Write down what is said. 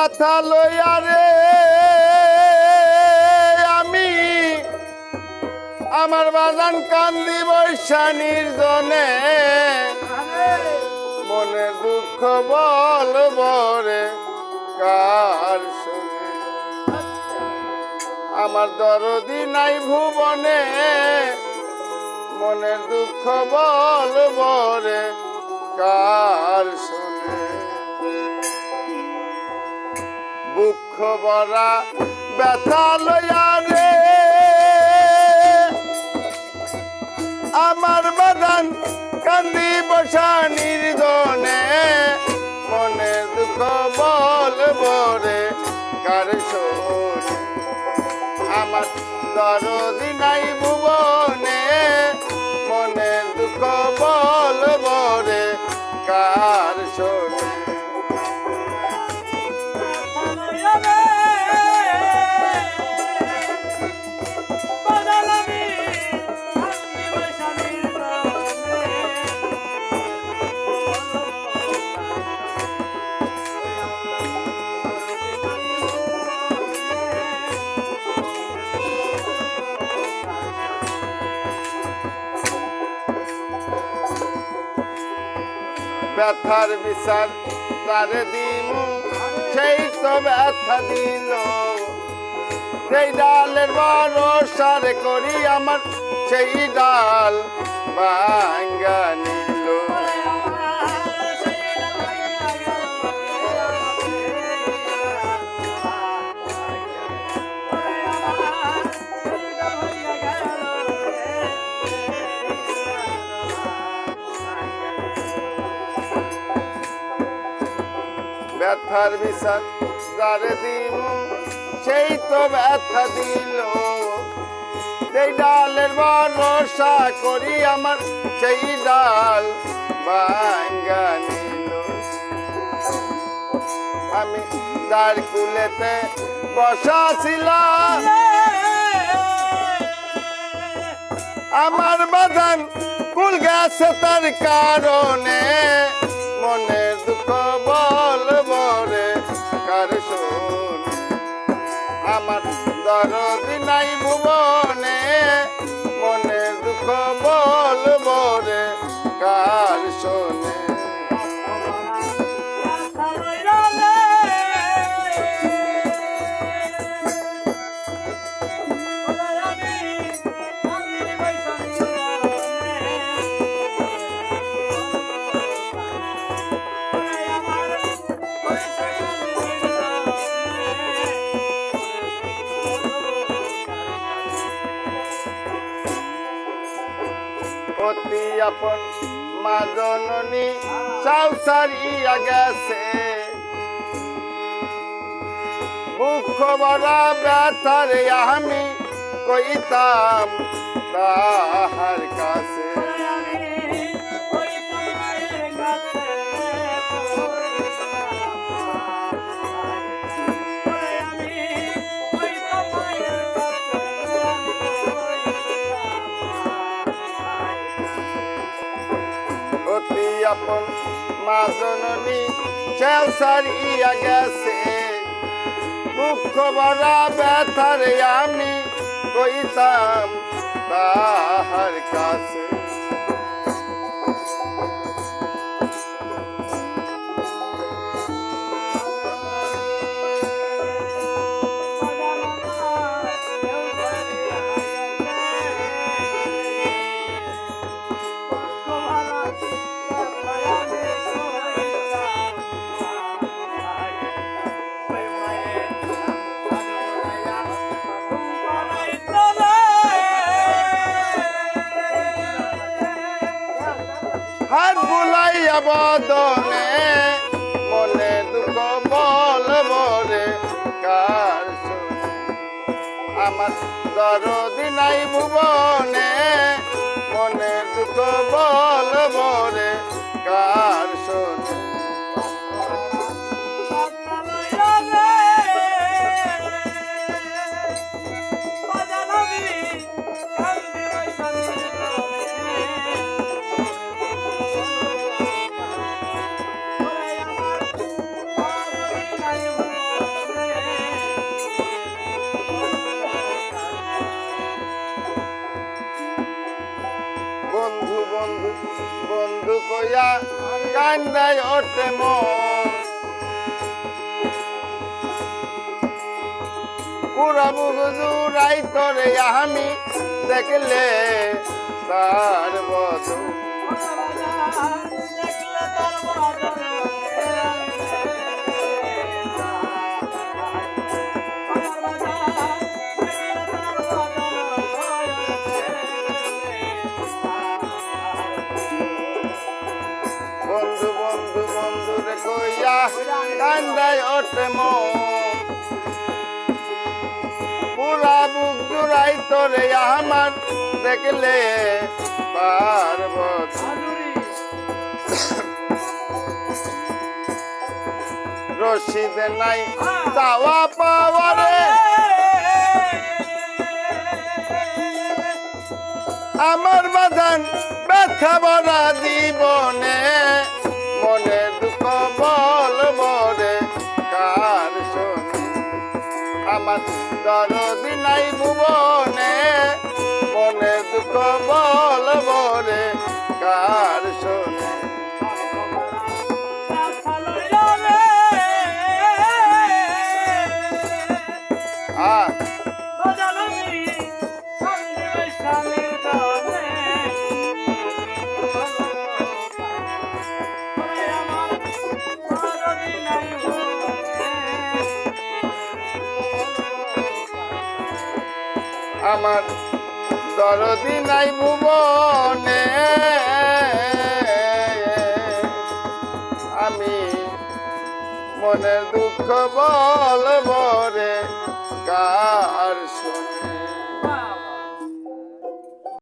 ব্যথা লইয়া রে আমি আমার বাজান কান্দি বৈশা নির্জনে মনের দুঃখ বলবো রে কার শুনে আমার দরদি নাই ভুবনে মনের দুঃখ বলবো রে কার শুনে দুঃখ ভরা ব্যথা লইয়া রে আমার বাদান কান্দি বসা নির্জনে মনের দুঃখ বলবো রে কার শুনে আমার দরদি নাই ভুবনে মনের দুঃখ বলবো রে কার শুনে ব্যথার বিচার তারে দিমু সেই তো ব্যথা দিল সেই ডালের ভরসার করি আমার সেই ডাল ভাঙ্গা নিল ব্যথার বিচার যারে দিমু সেই তো ব্যথা দিল সেই ডালের ভরসা করি আমার সেই ডাল ভাঙ্গা নিল আমি তার কুলেতে বসা ছিলাম আমার বাজান কুল গেছে তার কারণে মনের দুঃখ বলবো রে কার শুনে আমার দরদি নাই ভুবনে মনের দুঃখ বলবো রে কার শুনে অতি আপন মা জননী সাউসারিয়া গেছে দুঃখ ভরা ব্যথারে আমি কইতাম তাহার কাছে অতি আপন মা জননী সেও সারিয়া গেছে দুঃখ ভরা ব্যথারে আমি কইতাম তাহার কাছে হাত বুলাইয়া বদনে মনে দুঃখ বলবো রে কার শুনে আমার দরদি নাই ভুবনে মনে দুঃখ বলবো রে কার শুনে কান্দায় ওঠে মন পুরা বুক জুড়াই তোরে আমি দেখলে তার বদন বন্ধু বন্ধু বন্ধু রে কইয়া কান্দায় ওঠে মন পুরা বুক জুড়াই তোরে আমার দেখলে পার্বত রশিদ নাই চাওয়া পাওয়ারে আমার বাজান ব্যথা ভরা জীবনে মনে দুঃখ বলবো রে কার শোনে আমার দরদি নাই ভুবনে মনে দুঃখ বলবো রে কার শোনে আমার দরদি নাই ভুবনে আমি মনের দুঃখ বলবো রে কার শোনে